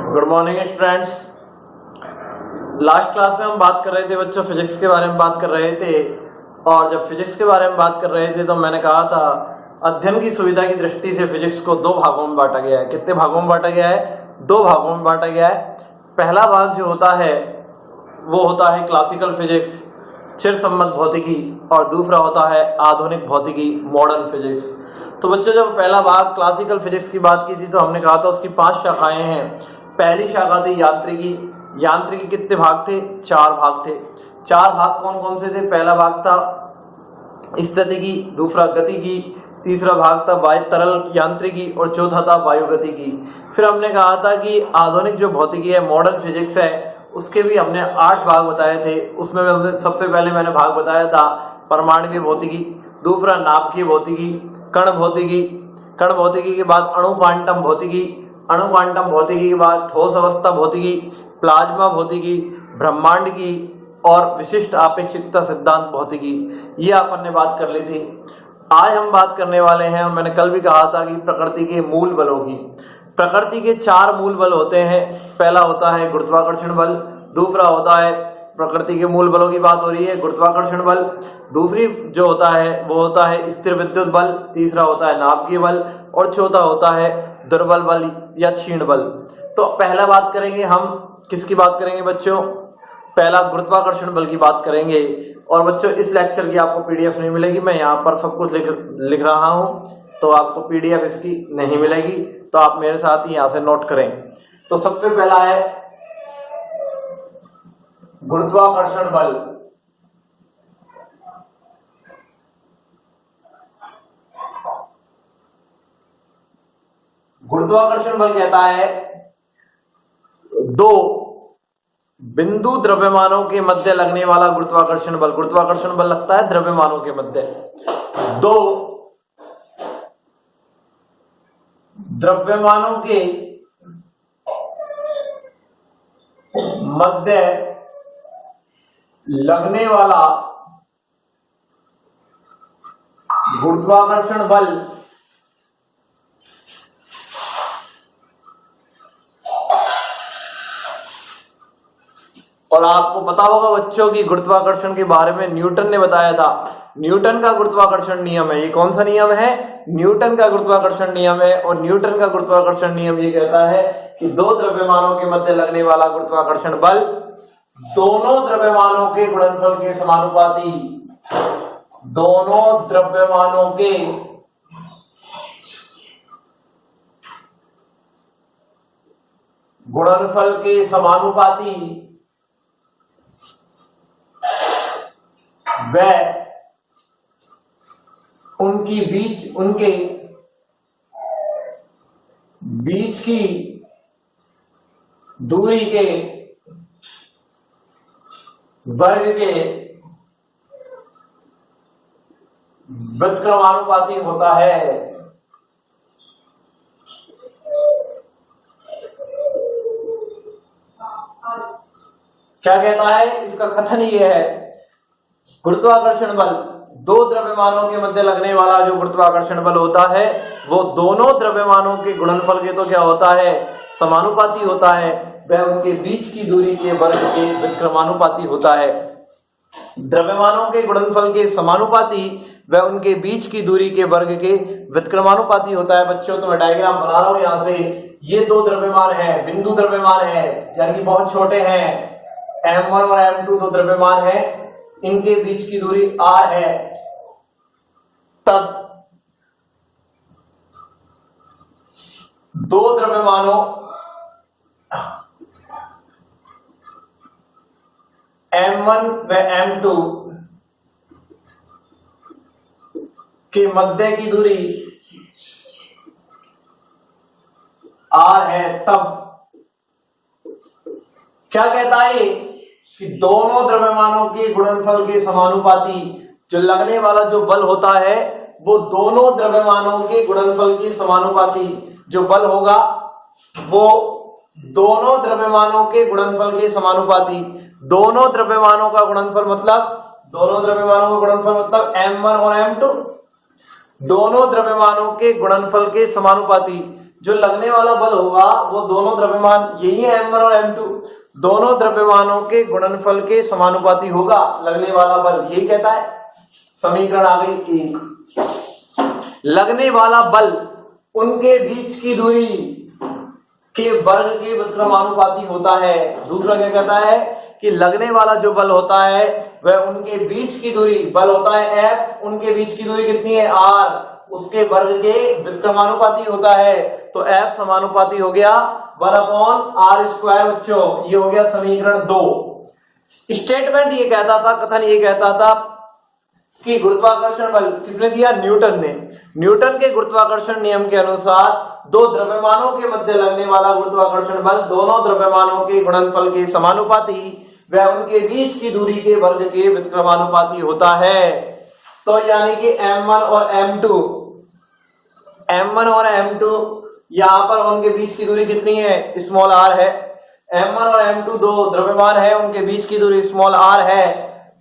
Good morning students. Last class में हम बात कर रहे थे बच्चों, फिजिक्स के बारे में बात कर रहे थे। और जब फिजिक्स के बारे में बात कर रहे थे तो मैंने कहा था अध्ययन की सुविधा की दृष्टि से फिजिक्स को दो भागों में बांटा गया है। कितने भागों में बांटा गया है? दो भागों में बांटा गया है। पहला भाग जो होता है वो होता है क्लासिकल फिजिक्स, चिर सम्मत भौतिकी, और दूसरा होता है आधुनिक भौतिकी, मॉडर्न फिजिक्स। तो बच्चों जब पहला भाग क्लासिकल फिजिक्स की बात की थी तो हमने कहा था उसकी 5 शाखाएं हैं। पहली शाखा थी यांत्रिकी। यांत्रिकी कितने भाग थे? 4 भाग थे। 4 भाग कौन कौन से थे? पहला भाग था स्थितिकी, दूसरा गतिकी, तीसरा भाग था वायु तरल यांत्रिकी और चौथा था वायुगतिकी। फिर हमने कहा था कि आधुनिक जो भौतिकी है, मॉडर्न फिजिक्स है, उसके भी हमने 8 भाग बताए थे। उसमें सबसे पहले मैंने भाग बताया था परमाणु भौतिकी, दूसरा नाभिकीय भौतिकी, कण भौतिकी, कण भौतिकी के बाद अणु क्वांटम भौतिकी, अणु क्वांटम भौतिकी के बाद ठोस अवस्था भौतिकी, प्लाज्मा भौतिकी, ब्रह्मांड की और विशिष्ट आपेक्षिकता सिद्धांत भौतिकी। ये अपन ने बात कर ली थी। आज हम बात करने वाले हैं, और मैंने कल भी कहा था कि प्रकृति के मूल बलों की। प्रकृति के 4 मूल बल होते हैं। पहला होता है गुरुत्वाकर्षण बल, दूसरा होता है प्रकृति के मूल बलों की बात हो रही है गुरुत्वाकर्षण बल, दूसरी जो होता है वो होता है स्थिर विद्युत बल, तीसरा होता है नाभिकीय बल और चौथा होता है दुर्बल बल या क्षीण बल। तो पहला बात करेंगे हम किसकी बात करेंगे बच्चों? पहला गुरुत्वाकर्षण बल की बात करेंगे। और बच्चों इस लेक्चर की आपको पीडीएफ नहीं मिलेगी, मैं यहाँ पर सब कुछ लिख रहा हूँ, तो आपको पीडीएफ इसकी नहीं मिलेगी, तो आप मेरे साथ ही यहाँ से नोट करें। तो सबसे पहला है गुरुत्वाकर्षण बल। गुरुत्वाकर्षण बल कहता है 2 बिंदु द्रव्यमानों के मध्य लगने वाला गुरुत्वाकर्षण बल। गुरुत्वाकर्षण बल लगता है द्रव्यमानों के मध्य। 2 द्रव्यमानों के मध्य लगने वाला गुरुत्वाकर्षण बल और आपको पता होगा बच्चों की गुरुत्वाकर्षण के बारे में न्यूटन ने बताया था। न्यूटन का गुरुत्वाकर्षण नियम है। ये कौन सा नियम है? न्यूटन का गुरुत्वाकर्षण नियम है। और न्यूटन का गुरुत्वाकर्षण नियम ये कहता है कि 2 द्रव्यमानों के मध्य लगने वाला गुरुत्वाकर्षण बल दोनों द्रव्यमानों के गुणनफल के समानुपाती, दोनों द्रव्यमानों के गुणनफल के समानुपाती व उनके बीच की दूरी के वर्ग के व्युत्क्रमानुपाती होता है। क्या कहता है? इसका कथन ये है, गुरुत्वाकर्षण बल 2 द्रव्यमानों के मध्य लगने वाला जो गुरुत्वाकर्षण बल होता है वो दोनों द्रव्यमानों के गुणनफल के तो क्या होता है? समानुपाती होता है। वह उनके बीच की दूरी के वर्ग के व्युत्क्रमानुपाती होता है। द्रव्यमानों के गुणनफल के समानुपाती वह उनके बीच की दूरी के वर्ग के व्युत्क्रमानुपाती होता है। बच्चों तो मैं डायग्राम बना रहा हूं यहां से। ये 2 द्रव्यमान है, बिंदु द्रव्यमान है, यानी कि बहुत छोटे हैं। M1 और M2 2 द्रव्यमान है, इनके बीच की दूरी r है। तब 2 द्रव्यमानों M1 व M2 के मध्य की दूरी r है। तब क्या कहता है कि दोनों द्रव्यमानों के गुणनफल के समानुपाती जो लगने वाला जो बल होता है वो दोनों द्रव्यमानों के गुणनफल के समानुपाती जो बल होगा वो दोनों द्रव्यमानों के गुणनफल के समानुपाती। दोनों द्रव्यमानों का गुणनफल मतलब M1 और M2 दोनों द्रव्यमानों के गुणनफल के समानुपाती। जो लगने वाला बल होगा वो दोनों द्रव्यमान, यही है m1 और m2, दोनों द्रव्यमानों के गुणनफल के समानुपाती होगा लगने वाला बल, यही कहता है। समीकरण आ गई एक। लगने वाला बल उनके बीच की दूरी के वर्ग के व्युत्क्रमानुपाती होता है। दूसरा क्या कहता है कि लगने वाला जो बल होता है वह उनके बीच की दूरी, बल होता है F, उनके बीच की दूरी कितनी है R, उसके वर्ग के व्युत्क्रमानुपाती होता है। तो F समानुपाती हो गया 1/r²। बच्चों ये हो गया समीकरण 2। स्टेटमेंट ये कहता था, कथन ये कहता था कि गुरुत्वाकर्षण बल किसने दिया? न्यूटन ने। न्यूटन के गुरुत्वाकर्षण नियम के अनुसार दो द्रव्यमानों के मध्य लगने वाला गुरुत्वाकर्षण बल दोनों द्रव्यमानों के गुणनफल के समानुपाती वह उनके बीच की दूरी के वर्ग के व्युत्क्रमानुपाती होता है। तो यानी कि m1 और m2 यहां पर उनके बीच की दूरी कितनी है? स्मॉल r है। m1 और m2 दो द्रव्यमान है, उनके बीच की दूरी स्मॉल r है।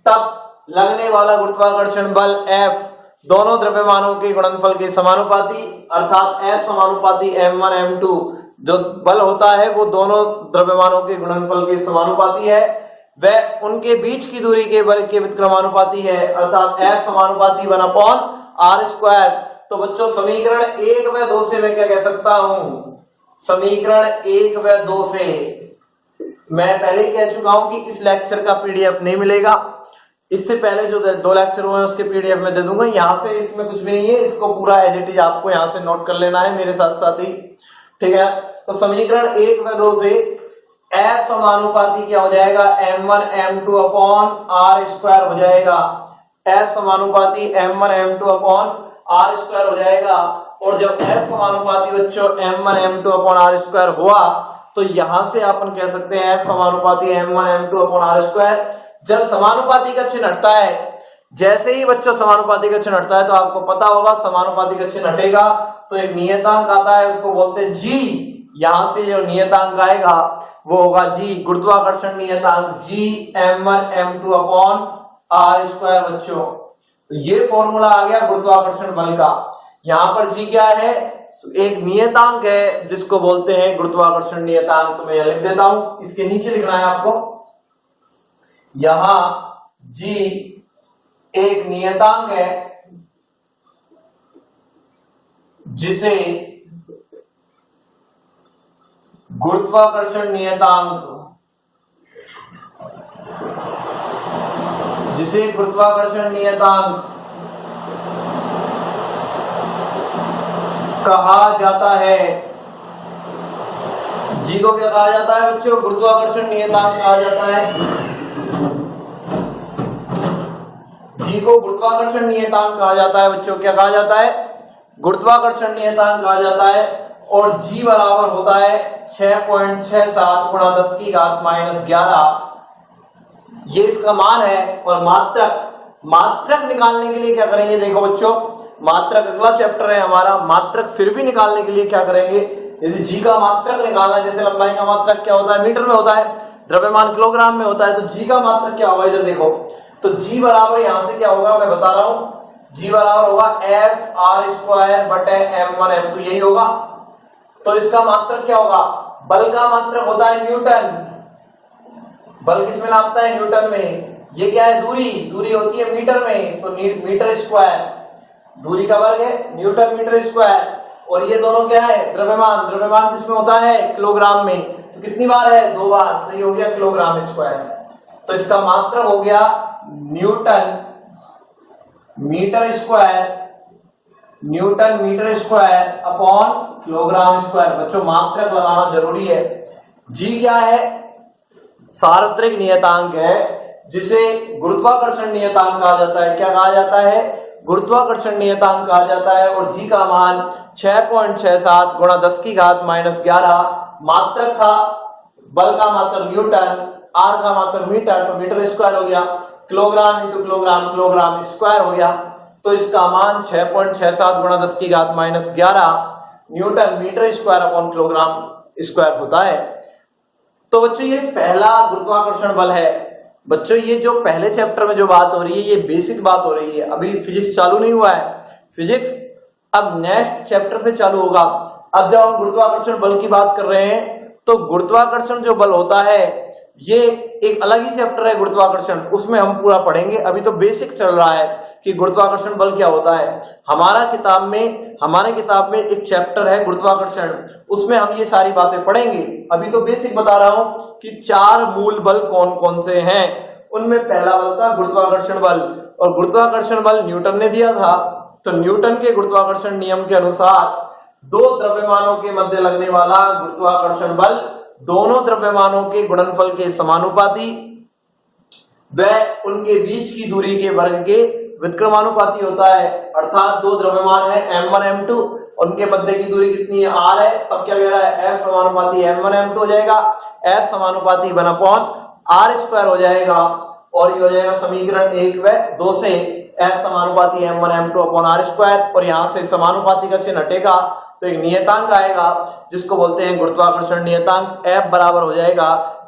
तब लगने वाला गुरुत्वाकर्षण बल F दोनों द्रव्यमानों के गुणनफल के समानुपाती, अर्थात F समानुपाती m1 m2 जो बल होता है वो दोनों द्रव्यमानों के गुणनफल के समानुपाती है, वह उनके बीच की दूरी के बल के व्युत्क्रमानुपाती है, अर्थात F समानुपाती 1/r²। तो बच्चों समीकरण 1 व 2 से मैं क्या कह सकता हूं? समीकरण 1 व 2 से मैं पहले ही कह चुका हूं कि इस लेक्चर का पीडीएफ नहीं मिलेगा। इससे पहले जो 2 लेक्चर हुए उसके पीडीएफ में दे दूंगा। यहां से इसमें कुछ भी नहीं है, इसको पूरा एज इट इज आपको यहां से नोट कर लेना है मेरे साथ साथ ही, ठीक है। तो समीकरण 1 व 2 से F समानुपाती क्या हो जाएगा? m1 m2/r² हो जाएगा। F समानुपाती m1 m2/r² हो जाएगा। और जब F समानुपाती बच्चों m1 m2/r² हुआ तो यहां से अपन कह सकते हैं F समानुपाती m1 m2/r²। जब समानुपाती का चिन्ह हटता है, जैसे ही बच्चों समानुपाती का चिन्ह हटता है तो आपको पता होगा समानुपाती का चिन्ह हटेगा तो एक नियतांक आता है, उसको बोलते हैं G। यहां से जो नियतांक आएगा वो होगा G, गुरुत्वाकर्षण नियतांक G m1 m2/r²। बच्चों तो ये फॉर्मूला आ गया गुरुत्वाकर्षण बल का। यहां पर G क्या है? एक नियतांक है जिसको बोलते हैं गुरुत्वाकर्षण नियतांक। तो मैं लिख देता हूं, इसके नीचे लिखना है आपको। यहां G एक नियतांक है जिसे गुरुत्वाकर्षण नियतांक कहा जाता है। जी को क्या कहा जाता है बच्चों? गुरुत्वाकर्षण नियतांक कहा जाता है। जी को गुरुत्वाकर्षण नियतांक कहा जाता है बच्चों। क्या कहा जाता है? गुरुत्वाकर्षण नियतांक कहा जाता है। और G बराबर होता है 6.67 × 10⁻⁻11। ये इसका मान है। और मात्रक निकालने के लिए क्या करेंगे? देखो बच्चों, मात्रक अगला चैप्टर है हमारा। मात्रक फिर भी निकालने के लिए क्या करेंगे? यदि G का मात्रक निकालना, जैसे लंबाई का मात्रक क्या होता है? मीटर में होता है, द्रव्यमान किलोग्राम में होता है, तो G का मात्रक क्या होगा? इधर देखो, तो G बराबर यहां से क्या होगा मैं बता रहा हूं। G बराबर होगा F/r²/m1 m2, यही होगा। तो इसका मात्रक क्या होगा? बल का मात्रक होता है न्यूटन। बल किस में नापता है? न्यूटन में। ये क्या है? दूरी होती है मीटर में, तो मीटर स्क्वायर। दूरी का वर्ग है न्यूटन मीटर स्क्वायर। और ये दोनों क्या है? द्रव्यमान किस में होता है? किलोग्राम में। तो कितनी बार है? 2 बार, तो ये हो गया किलोग्राम स्क्वायर। तो इसका मात्रक हो गया newton metre square upon kilogram square. बच्चों मात्रक लगाना जरूरी है। G क्या है? सार्वत्रिक नियतांक है जिसे गुरुत्वाकर्षण नियतांक कहा जाता है। क्या कहा जाता है? गुरुत्वाकर्षण नियतांक कहा जाता है। और G का मान 6.67 × 10⁻⁻11 मात्रक था। बल का मात्रक न्यूटन, R का मात्रक मीटर, तो मीटर स्क्वायर हो गया। किलोग्राम इंटू किलोग्राम स्क्वायर हो गया। तो इसका मान 6.67 × 10⁻⁻11 newton metre square upon kilogram square होता है। तो बच्चों ये पहला गुरुत्वाकर्षण बल है। बच्चों ये जो पहले चैप्टर में जो बात हो रही है ये बेसिक बात हो रही है, अभी फिजिक्स चालू नहीं हुआ है। फिजिक्स अब नेक्स्ट चैप्टर से चालू होगा। अब जब हम गुरुत्वाकर्षण बल की बात कर रहे हैं तो गुरुत्वाकर्षण जो बल होता है ये एक अलग ही चैप्टर है गुरुत्वाकर्षण, उसमें हम पूरा पढ़ेंगे। अभी तो बेसिक चल रहा है कि गुरुत्वाकर्षण बल क्या होता है। हमारे किताब में एक चैप्टर है गुरुत्वाकर्षण, उसमें हम ये सारी बातें पढ़ेंगे। अभी तो बेसिक बता रहा हूं कि 4 मूल बल कौन कौन से हैं। उनमें पहला बल था गुरुत्वाकर्षण बल, और गुरुत्वाकर्षण बल न्यूटन ने दिया था। तो न्यूटन के गुरुत्वाकर्षण नियम के अनुसार दो द्रव्यमानों के मध्य लगने वाला गुरुत्वाकर्षण बल दोनों द्रव्यमानों के गुणनफल के समानुपाती व उनके बीच की दूरी के वर्ग के व्युत्क्रमानुपाती होता है। अर्थात दो द्रव्यमान है m1 m2, उनके मध्य की दूरी कितनी है r है। अब क्या कह रहा है, f समानुपाती m1 m2 हो जाएगा, f समानुपाती 1/r² हो जाएगा, और ये हो जाएगा समीकरण 1 व 2 से f समानुपाती m1 m2/r², और यहां से समानुपाती का चिन्ह हटेगा तो एक नियतांक आएगा जिसको बोलते हैं गुरुत्वाकर्षण नियतांक। F बराबर हो जाएगा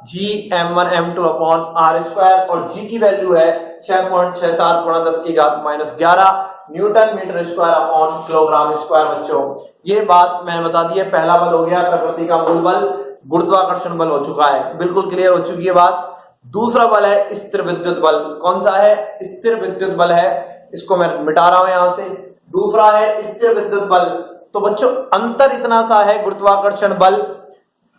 g m1 m2/r², और g की वैल्यू है 6.67 × 10⁻11 newton metre square upon kilogram square. बच्चों ये बात मैंने बता दी है। पहला बल हो गया प्रकृति का मूल बल, गुरुत्वाकर्षण बल हो चुका है, बिल्कुल क्लियर हो चुकी है बात। दूसरा बल है स्थिर विद्युत बल। कौन सा है, स्थिर विद्युत बल है, इसको मैं मिटा रहा हूं यहां से। दूसरा है स्थिर विद्युत बल। तो बच्चों अंतर इतना सा है गुरुत्वाकर्षण बल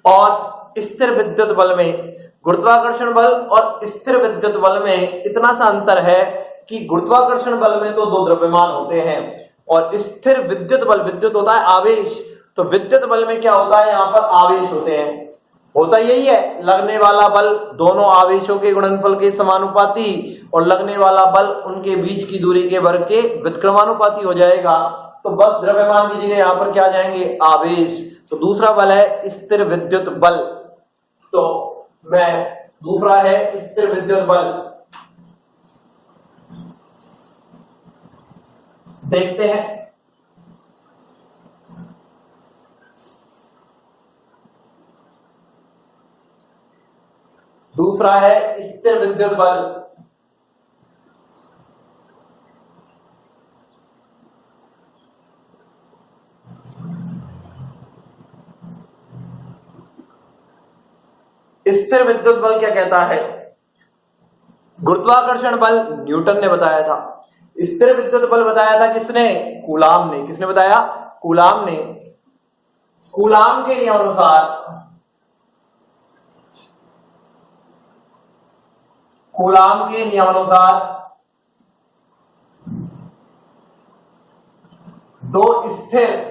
और स्थिर विद्युत बल में, गुरुत्वाकर्षण बल और स्थिर विद्युत बल में इतना सा अंतर है कि गुरुत्वाकर्षण बल में तो दो द्रव्यमान होते हैं, और स्थिर विद्युत बल, विद्युत होता है आवेश, तो विद्युत बल में क्या होता है, यहाँ पर आवेश होते हैं। होता यही है, लगने वाला बल दोनों आवेशों के गुणनफल के समानुपाती और लगने वाला बल उनके बीच की दूरी के वर्ग के व्युत्क्रमानुपाती हो जाएगा। तो बस द्रव्यमान की जगह यहां पर क्या आ जाएंगे, आवेश। तो दूसरा बल है स्थिर विद्युत बल। तो दूसरा है स्थिर विद्युत बल। देखते हैं दूसरा है स्थिर विद्युत बल। स्थिर विद्युत बल क्या कहता है, गुरुत्वाकर्षण बल न्यूटन ने बताया था, स्थिर विद्युत बल बताया था किसने, कूलाम ने। किसने बताया, कूलाम ने। कूलाम के नियमानुसार, कूलाम के नियमानुसार दो स्थिर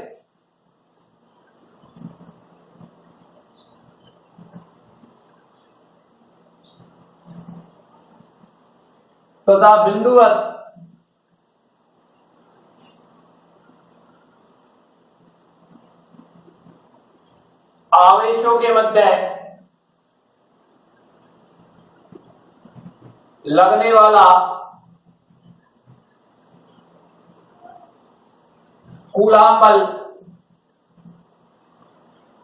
तथा बिंदुवत आवेशों के मध्य लगने वाला कूलाम बल,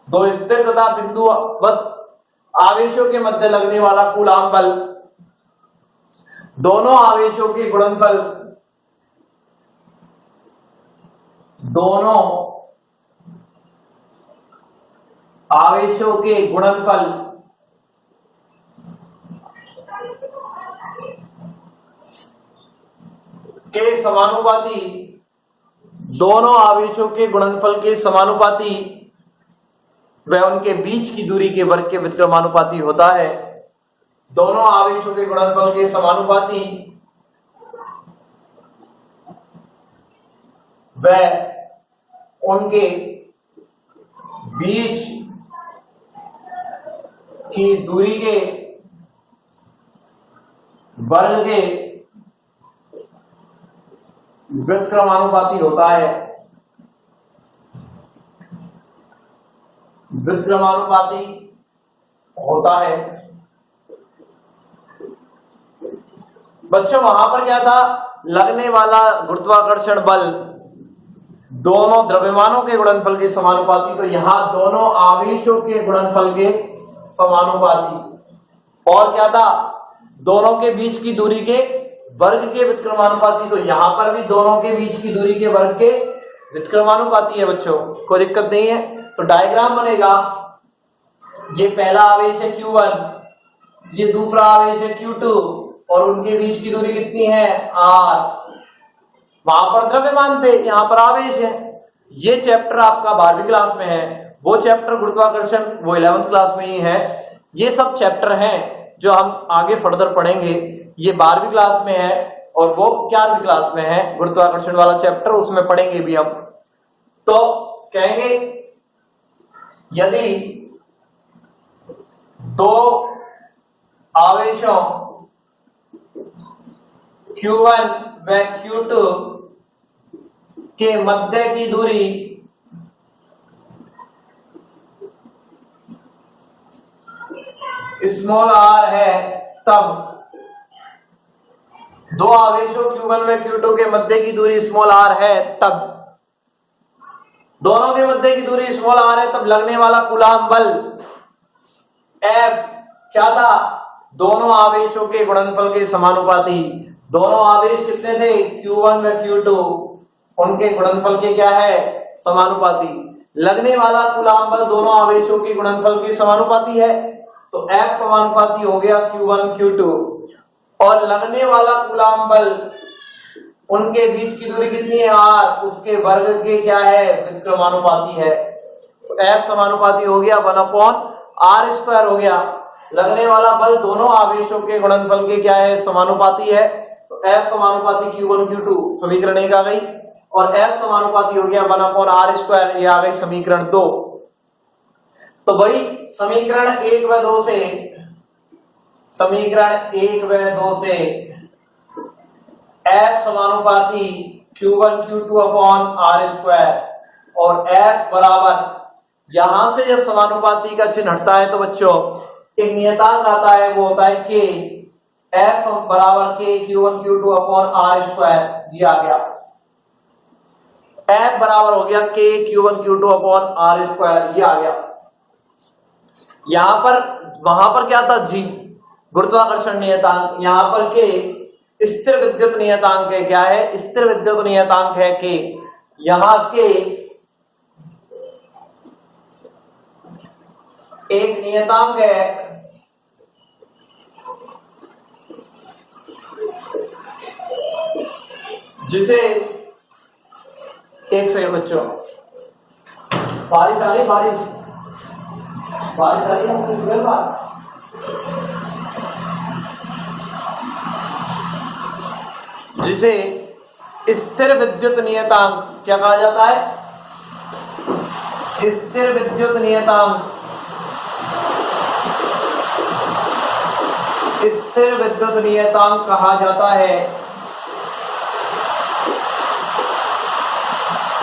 दो स्थिर तथा बिंदुवत आवेशों के मध्य लगने वाला कूलाम बल दोनों आवेशों के गुणनफल, दोनों आवेशों के गुणनफल के समानुपाती, दोनों आवेशों के गुणनफल के समानुपाती व उनके बीच की दूरी के वर्ग के व्युत्क्रमानुपाती होता है। दोनों आवेशों के गुणनफल के समानुपाती व उनके बीच की दूरी के वर्ग के व्युत्क्रमानुपाती होता है। व्युत्क्रमानुपाती होता है। बच्चों वहां पर क्या था, लगने वाला गुरुत्वाकर्षण बल दोनों द्रव्यमानों के गुणनफल के समानुपाती, तो यहां दोनों आवेशों के गुणनफल के समानुपाती। और क्या था, दोनों के बीच की दूरी के वर्ग के व्युत्क्रमानुपाती, तो यहां पर भी दोनों के बीच की दूरी के वर्ग के व्युत्क्रमानुपाती है। बच्चों कोई दिक्कत नहीं है। तो डायग्राम बनेगा, ये पहला आवेश है Q1, ये दूसरा आवेश है Q2 और उनके बीच की दूरी कितनी है R। वहां पर द्रव्यमान थे, यहां पर आवेश है। ये चैप्टर आपका 12वीं क्लास में है, वो चैप्टर गुरुत्वाकर्षण वो 11th क्लास में ही है। ये सब चैप्टर हैं जो हम आगे फर्दर पढ़ेंगे। ये 12वीं क्लास में है और वो 11वीं क्लास में है, गुरुत्वाकर्षण वाला चैप्टर, उसमें पढ़ेंगे भी हम। तो कहेंगे यदि दो आवेशों Q1 व Q2 के मध्य की दूरी स्मॉल r है, तब दो आवेशों Q1 व Q2 के मध्य की दूरी स्मॉल r है, तब दोनों के मध्य की दूरी स्मॉल r है, तब लगने वाला कूलाम बल F क्या था, दोनों आवेशों के गुणनफल के समानुपाती। दोनों आवेश कितने थे Q1 व Q2, उनके गुणनफल के क्या है समानुपाती। लगने वाला कूलाम बल दोनों आवेशों के गुणनफल के समानुपाती है, तो F समानुपाती हो गया Q1 Q2। और लगने वाला कूलाम बल उनके बीच की दूरी कितनी है R, उसके वर्ग के क्या है व्युत्क्रमानुपाती है। तो F समानुपाती हो गया 1/r² हो गया। लगने वाला बल दोनों आवेशों के गुणनफल के क्या है समानुपाती है, तो F समानुपाती Q1 Q2 समीकरण 1 आ गई, और F समानुपाती हो गया 1/r², ये आ गई समीकरण 2। तो भाई समीकरण 1 व 2 से F समानुपाती Q1 Q2/r² और F बराबर, यहां से जब समानुपाती का चिन्ह हटता है तो बच्चों एक नियतांक आता है, वो होता है K। F बराबर K Q1 Q2/r², ये आ गया। F बराबर हो गया K Q1 Q2/r², ये आ गया। यहां पर वहां पर क्या था G, गुरुत्वाकर्षण नियतांक, यहां पर K स्थिर विद्युत नियतांक है। क्या है, स्थिर विद्युत नियतांक है K। यहां K एक नियतांक है जिसे, एक सेकंड बच्चों, बारिश आ रही, बारिश आ रही है बात। जिसे स्थिर विद्युत नियतांक क्या कहा जाता है, स्थिर विद्युत नियतांक, स्थिर विद्युत नियतांक कहा जाता है।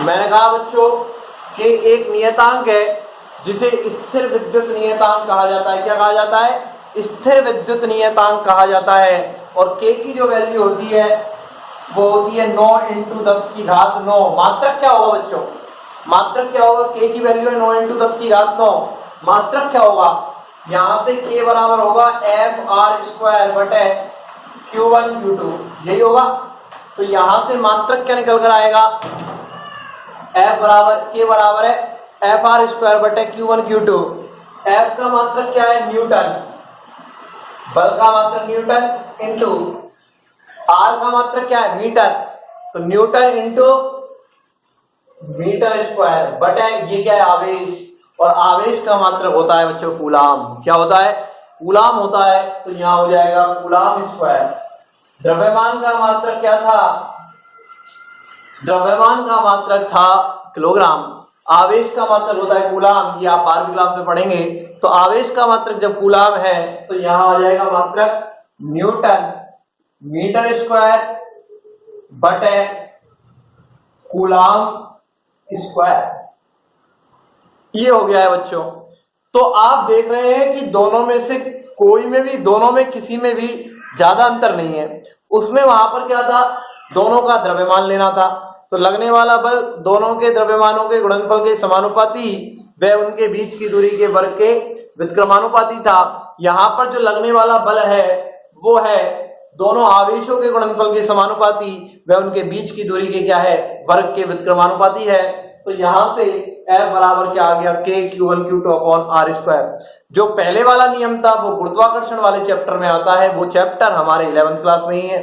मैंने कहा बच्चों कि एक नियतांक है जिसे स्थिर विद्युत नियतांक कहा जाता है। क्या कहा जाता है, स्थिर विद्युत नियतांक कहा जाता है। और K की जो वैल्यू होती है वो होती है 9 × 10⁹। मात्रक क्या होगा बच्चों, मात्रक क्या होगा, K की वैल्यू है 9 × 10⁹। मात्रक क्या होगा, यहां से K बराबर होगा Fr² Q1 Q2, यही होगा। तो यहां से मात्रक क्या निकल कर आएगा, F बराबर K बराबर है Fr² Q1 Q2। F का मात्रक क्या है, न्यूटन, बल का मात्रक न्यूटन इंटू R का मात्रक क्या है, मीटर, तो न्यूटन इंटू मीटर स्क्वायर बटे ये क्या है आवेश, और आवेश का मात्रक होता है बच्चों कूलाम। क्या होता है, कूलाम होता है। तो यहां हो जाएगा कूलाम स्क्वायर। द्रव्यमान का मात्रक क्या था, द्रव्यमान का मात्रक था किलोग्राम, आवेश का मात्रक होता है कूलाम। ये आप 12वीं क्लास में पढ़ेंगे। तो आवेश का मात्रक जब कूलाम है तो यहां आ जाएगा मात्रक न्यूटन मीटर स्क्वायर बटे कूलाम स्क्वायर। ये हो गया है बच्चों। तो आप देख रहे हैं कि दोनों में से कोई में भी, दोनों में किसी में भी ज्यादा अंतर नहीं है। उसमें वहां पर क्या था, दोनों का द्रव्यमान लेना था, तो लगने वाला बल दोनों के द्रव्यमानों के गुणनफल के समानुपाती व उनके बीच की दूरी के वर्ग के व्युत्क्रमानुपाती था। यहां पर जो लगने वाला बल है वो है दोनों आवेशों के गुणनफल के समानुपाती व उनके बीच की दूरी के क्या है, वर्ग के व्युत्क्रमानुपाती है। तो यहां से F बराबर क्या आ गया, K(Q1Q2)/r²। जो पहले वाला नियम था वो गुरुत्वाकर्षण वाले चैप्टर में आता है, वो चैप्टर हमारे 11th क्लास में ही है।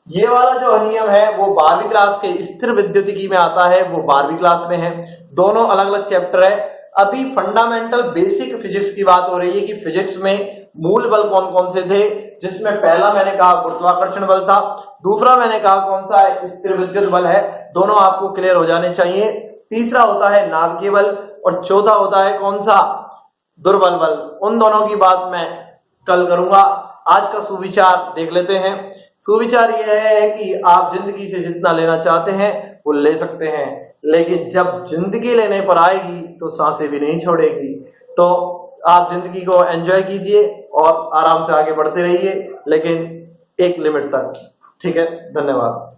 ये वाला जो नियम है वो 12वीं क्लास के स्थिर विद्युतिकी में आता है, वो 12वीं क्लास में है। दोनों अलग अलग चैप्टर है। अभी फंडामेंटल बेसिक फिजिक्स की बात हो रही है कि फिजिक्स में मूल बल कौन कौन से थे, जिसमें पहला मैंने कहा गुरुत्वाकर्षण बल था, दूसरा मैंने कहा कौन सा है, स्थिर विद्युत बल है। दोनों आपको क्लियर हो जाने चाहिए। तीसरा होता है नाभिकीय बल और चौथा होता है कौन सा, दुर्बल बल। उन दोनों की बात मैं कल करूंगा। आज का सुविचार देख लेते हैं। सुविचार यह है कि आप जिंदगी से जितना लेना चाहते हैं वो ले सकते हैं, लेकिन जब जिंदगी लेने पर आएगी तो सांसें भी नहीं छोड़ेगी। तो आप जिंदगी को एंजॉय कीजिए और आराम से आगे बढ़ते रहिए, लेकिन एक लिमिट तक। ठीक है, धन्यवाद।